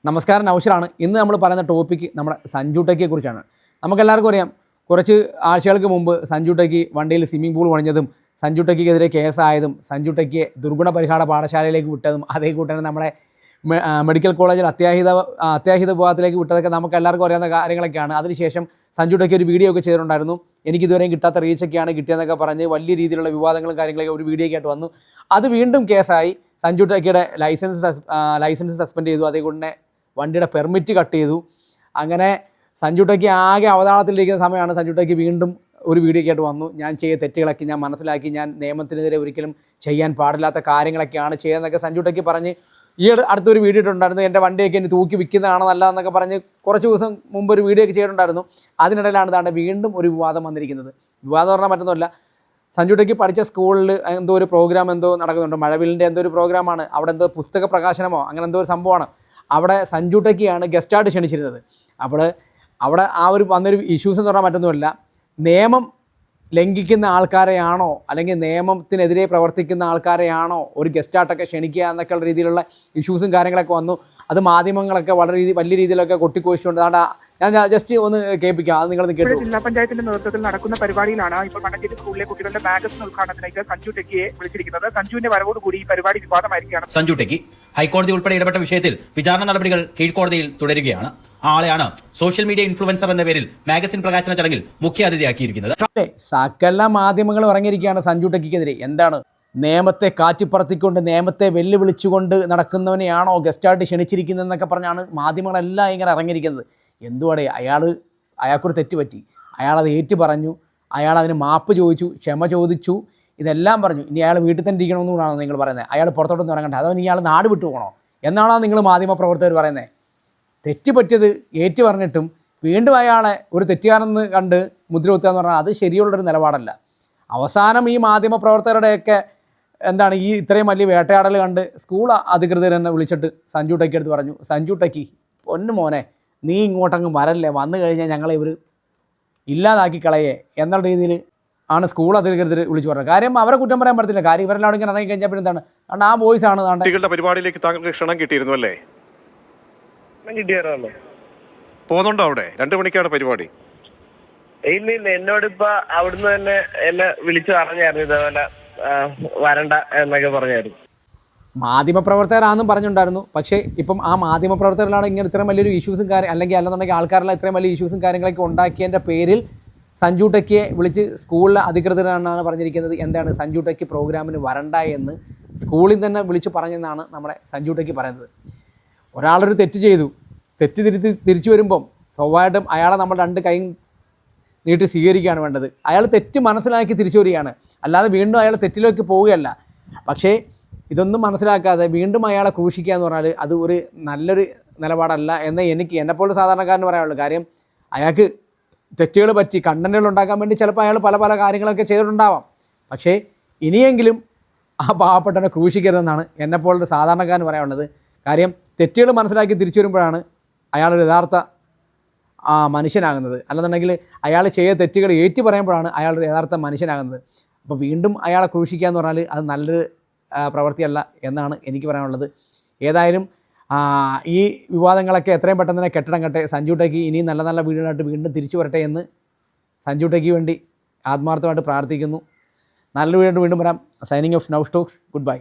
നമസ്കാരം, നൗഷറാണ്. ഇന്ന് നമ്മൾ പറയുന്ന ടോപ്പിക്ക് നമ്മുടെ സഞ്ജു ടെക്കിയെ കുറിച്ചാണ്. നമുക്കെല്ലാവർക്കും അറിയാം, കുറച്ച് ആഴ്ചകൾക്ക് മുമ്പ് സഞ്ജു ടെക്കി വണ്ടിയിൽ സ്വിമ്മിംഗ് പൂൾ പണിഞ്ഞതും സഞ്ജു ടെക്കിക്കെതിരെ കേസായതും സഞ്ജു ടെക്കിയെ ദുർഗുണ പരിഹാര പാഠശാലയിലേക്ക് വിട്ടതും അതേ കൂട്ടനെ നമ്മുടെ മെഡിക്കൽ കോളേജിൽ അത്യാഹിത വിഭാഗത്തിലേക്ക് വിട്ടതൊക്കെ നമുക്ക് എല്ലാവർക്കും അറിയാവുന്ന കാര്യങ്ങളൊക്കെയാണ്. അതിനുശേഷം സഞ്ജു ടെക്കി ഒരു വീഡിയോ ഒക്കെ ചെയ്തിട്ടുണ്ടായിരുന്നു. എനിക്കിതുവരെയും കിട്ടാത്ത റീച്ചൊക്കെയാണ് കിട്ടിയതെന്നൊക്കെ പറഞ്ഞ് വലിയ രീതിയിലുള്ള വിവാദങ്ങളും കാര്യങ്ങളൊക്കെ ഒരു വീഡിയോ ആയിട്ട് വന്നു. അത് വീണ്ടും കേസായി. സഞ്ജു ടെക്കിയുടെ ലൈസൻസ് സസ്പെൻഡ് ചെയ്തു. അതേകൊണ്ട് വണ്ടിയുടെ പെർമിറ്റ് കട്ട് ചെയ്തു. അങ്ങനെ സഞ്ജു ടെക്കി ആകെ അവതാളത്തിലിരിക്കുന്ന സമയമാണ് സഞ്ജു ടെക്കി വീണ്ടും ഒരു വീഡിയോ ആയിട്ട് വന്നു. ഞാൻ ചെയ്ത തെറ്റുകളൊക്കെ ഞാൻ മനസ്സിലാക്കി, ഞാൻ നിയമത്തിനെതിരെ ഒരിക്കലും ചെയ്യാൻ പാടില്ലാത്ത കാര്യങ്ങളൊക്കെയാണ് ചെയ്യുന്നതൊക്കെ സഞ്ജു ടെക്കി പറഞ്ഞ് അടുത്തൊരു വീഡിയോ ഇട്ടുണ്ടായിരുന്നു. എൻ്റെ വണ്ടിയൊക്കെ ഇനി തൂക്കി വിൽക്കുന്നതാണ് നല്ലതെന്നൊക്കെ പറഞ്ഞ് കുറച്ച് ദിവസം മുമ്പ് ഒരു വീഡിയോ ഒക്കെ ചെയ്തിട്ടുണ്ടായിരുന്നു. അതിനിടയിലാണ് താണ്ട് വീണ്ടും ഒരു വിവാദം വന്നിരിക്കുന്നത്. വിവാദം പറഞ്ഞാൽ മറ്റൊന്നുമല്ല, സഞ്ജു ടെക്കി പഠിച്ച സ്കൂളിൽ എന്തോ ഒരു പ്രോഗ്രാം നടക്കുന്നുണ്ട്. മഴവില്ലിൻ്റെ എന്തോ ഒരു പ്രോഗ്രാമാണ്. അവിടെ എന്തോ പുസ്തക പ്രകാശനമോ അങ്ങനെ എന്തോ ഒരു സംഭവമാണ്. അവിടെ സഞ്ജു ടെക്കിയാണ് ഗസ്റ്റായിട്ട് ക്ഷണിച്ചിരുന്നത്. അപ്പോൾ അവിടെ വന്നൊരു ഇഷ്യൂസ് എന്ന് പറഞ്ഞാൽ മറ്റൊന്നുമല്ല, നിയമം ലംഘിക്കുന്ന ആൾക്കാരെയാണോ അല്ലെങ്കിൽ നിയമത്തിനെതിരെ പ്രവർത്തിക്കുന്ന ആൾക്കാരെയാണോ ഒരു ഗസ്റ്റായിട്ടൊക്കെ ക്ഷണിക്കുക എന്നൊക്കെയുള്ള രീതിയിലുള്ള ഇഷ്യൂസും കാര്യങ്ങളൊക്കെ വന്നു. അത് മാധ്യമങ്ങളൊക്കെ വലിയ രീതിയിലൊക്കെ കൊട്ടിക്കോഷിച്ചുകൊണ്ട് ഞാൻ ജസ്റ്റ് ഒന്ന് കേൾപ്പിക്കാം. അത് നിങ്ങൾ കേട്ടു. ജില്ലാ പഞ്ചായത്തിന്റെ നേതൃത്വത്തിൽ നടക്കുന്ന പരിപാടിയിലാണ് ഇപ്പോൾ മണ്ണഞ്ചേരി സ്കൂളിലെ കുട്ടികളുടെ മാഗസിൻ ഉദ്ഘാടനത്തിലേക്ക് സഞ്ജു ടെക്കിയെ വിളിച്ചിരിക്കുന്നത്. സഞ്ജുവിന്റെ വരവോടുകൂടി ഈ പരിപാടി വിവാദമായിരിക്കുകയാണ്. സഞ്ജു ടെക്കി ഹൈക്കോടതി ഉൾപ്പെടെ ഇടപെട്ട വിഷയത്തിൽ വിചാരണ നടപടികൾ കീഴ്ക്കോടതിയിൽ തുടരുകയാണ്. ആളെയാണ് സോഷ്യൽ മീഡിയ ഇൻഫ്ലുവൻസർ എന്ന പേരിൽ മാഗസിൻ പ്രകാശന ചടങ്ങിൽ മുഖ്യ അതിഥിയാക്കിയിരിക്കുന്നത്. സകല മാധ്യമങ്ങളും ഇറങ്ങിയിരിക്കുകയാണ് സഞ്ജു ടെക്കിക്കെതിരെ. എന്താണ്, നിയമത്തെ കാറ്റിപ്പറത്തിക്കൊണ്ട് നിയമത്തെ വെല്ലുവിളിച്ചുകൊണ്ട് നടക്കുന്നവനെയാണോ ഗസ്റ്റായിട്ട് ക്ഷണിച്ചിരിക്കുന്നതെന്നൊക്കെ പറഞ്ഞാണ് മാധ്യമങ്ങളെല്ലാം ഇങ്ങനെ ഇറങ്ങിയിരിക്കുന്നത്. എന്തുവാടേ, അയാൾക്കൊരു തെറ്റുപറ്റി, അയാളത് ഏറ്റു പറഞ്ഞു, അയാളതിന് മാപ്പ് ചോദിച്ചു, ക്ഷമ ചോദിച്ചു, ഇതെല്ലാം പറഞ്ഞു. ഇനി അയാൾ വീട്ടിൽ തന്നെ ഇരിക്കണമെന്നുകൂടാണോ നിങ്ങൾ പറയുന്നത്? അയാൾ പുറത്തോട്ടൊന്നും ഇറങ്ങട്ടെ, അതോ ഇയാൾ നാട് വിട്ടു പോകണോ എന്നാണോ നിങ്ങൾ മാധ്യമപ്രവർത്തകർ പറയുന്നത്? തെറ്റ് പറ്റിയത് ഏറ്റു പറഞ്ഞിട്ടും വീണ്ടും അയാളെ ഒരു തെറ്റുകാരെന്ന് കണ്ട് മുദ്ര കുത്തുക എന്ന് പറഞ്ഞാൽ അത് ശരിയുള്ളൊരു നിലപാടല്ല. അവസാനം ഈ മാധ്യമപ്രവർത്തകരുടെയൊക്കെ ഈ ഇത്രയും വലിയ വേട്ടയാടൽ കണ്ട് സ്കൂൾ അധികൃതർ തന്നെ വിളിച്ചിട്ട് സഞ്ജു ടെക്കി എടുത്ത് പറഞ്ഞു, സഞ്ജു ടെക്കി പൊന്നു മോനെ, നീ ഇങ്ങോട്ടങ്ങ് വരല്ലേ, വന്നു കഴിഞ്ഞാൽ ഞങ്ങളെ ഇവർ ഇല്ലാതാക്കി കളയേ എന്നുള്ള രീതിയിൽ ആണ് സ്കൂൾ അധികൃതർ വിളിച്ചു പറഞ്ഞത്. കാര്യം അവരെ കുറ്റം പറയാൻ പറ്റത്തില്ല. കാര്യം ഇവരെല്ലാം ഇങ്ങനെ ഇറങ്ങി കഴിഞ്ഞാൽ പിന്നെ എന്താണ്, അതുകൊണ്ട് ആ വോയിസ് ആണ് കുട്ടികളുടെ പരിപാടിയിലേക്ക് താങ്കൾക്ക് ക്ഷണം കിട്ടിയിരുന്നു അല്ലേ? കിട്ടിയായിരുന്നല്ലോ. പോകുന്നുണ്ടോ അവിടെ? 2 മണിക്കാണ് പരിപാടി. ഇല്ല, എന്നോടിപ്പോ അവിടുന്ന് തന്നെ എന്നെ വിളിച്ചു പറഞ്ഞായിരുന്നു ഇതേപോലെ വരണ്ട എന്നൊക്കെ പറഞ്ഞായിരുന്നു. മാധ്യമപ്രവർത്തകരാണെന്നും പറഞ്ഞിട്ടുണ്ടായിരുന്നു. പക്ഷേ ഇപ്പം ആ മാധ്യമപ്രവർത്തകരിലാണ് ഇങ്ങനെ ഇത്രയും വലിയൊരു ഇഷ്യൂസും അല്ലെങ്കിൽ അല്ലെന്നുണ്ടെങ്കിൽ ആൾക്കാരെല്ലാം ഇത്രയും വലിയ ഇഷ്യൂസും കാര്യങ്ങളൊക്കെ ഉണ്ടാക്കിയതിൻ്റെ പേരിൽ സഞ്ജു ടെക്കിയെ വിളിച്ച് സ്കൂളിലെ അധികൃതരാണെന്നാണ് പറഞ്ഞിരിക്കുന്നത്. എന്താണ്, സഞ്ജു ടെക്കി പ്രോഗ്രാമിന് വരണ്ട എന്ന് സ്കൂളിൽ തന്നെ വിളിച്ച് പറഞ്ഞെന്നാണ് നമ്മുടെ സഞ്ജു ടെക്കി പറയുന്നത്. ഒരാളൊരു തെറ്റ് ചെയ്തു, തെറ്റ് തിരിച്ചു വരുമ്പം സ്വാഭാവികമായിട്ടും അയാളെ നമ്മൾ 2 കൈ നീട്ടി സ്വീകരിക്കുകയാണ് വേണ്ടത്. അയാൾ തെറ്റ് മനസ്സിലാക്കി തിരിച്ചു വരികയാണ്, അല്ലാതെ വീണ്ടും അയാൾ തെറ്റിലേക്ക് പോവുകയല്ല. പക്ഷേ ഇതൊന്നും മനസ്സിലാക്കാതെ വീണ്ടും അയാളെ ക്രൂശിക്കുക എന്ന് പറഞ്ഞാൽ അത് ഒരു നല്ലൊരു നിലപാടല്ല എന്ന് എന്നെപ്പോലെ സാധാരണക്കാരന് പറയാനുള്ളൂ. കാര്യം അയാൾക്ക് തെറ്റുകൾ പറ്റി കണ്ടന്റുകൾ ഉണ്ടാക്കാൻ വേണ്ടി ചിലപ്പോൾ അയാൾ പല കാര്യങ്ങളൊക്കെ ചെയ്തിട്ടുണ്ടാവാം. പക്ഷേ ഇനിയെങ്കിലും ആ പാവപ്പെട്ടവനെ ക്രൂശിക്കരുതെന്നാണ് എന്നെപ്പോലൊരു സാധാരണക്കാരന് പറയാനുള്ളത്. കാര്യം തെറ്റുകൾ മനസ്സിലാക്കി തിരിച്ചു വരുമ്പോഴാണ് അയാളൊരു യഥാർത്ഥ മനുഷ്യനാകുന്നത്. അല്ലെന്നുണ്ടെങ്കിൽ അയാൾ ചെയ്ത തെറ്റുകൾ ഏറ്റു പറയുമ്പോഴാണ് അയാളൊരു യഥാർത്ഥ മനുഷ്യനാകുന്നത്. അപ്പോൾ വീണ്ടും അയാളെ ക്രൂശിക്കുക എന്ന് പറഞ്ഞാൽ അത് നല്ലൊരു പ്രവൃത്തിയല്ല എന്നാണ് എനിക്ക് പറയാനുള്ളത്. ഏതായാലും ഈ വിവാദങ്ങളൊക്കെ എത്രയും പെട്ടെന്ന് തന്നെ കെട്ടിടം കട്ടെ. സഞ്ജു ടെക്കി ഇനിയും നല്ല വീടുകളായിട്ട് വീണ്ടും തിരിച്ചു വരട്ടെ എന്ന് സഞ്ജു ടെക്കിക്ക് വേണ്ടി ആത്മാർത്ഥമായിട്ട് പ്രാർത്ഥിക്കുന്നു. നല്ല വീണ്ടും വരാം. Signing off now stocks. Good bye.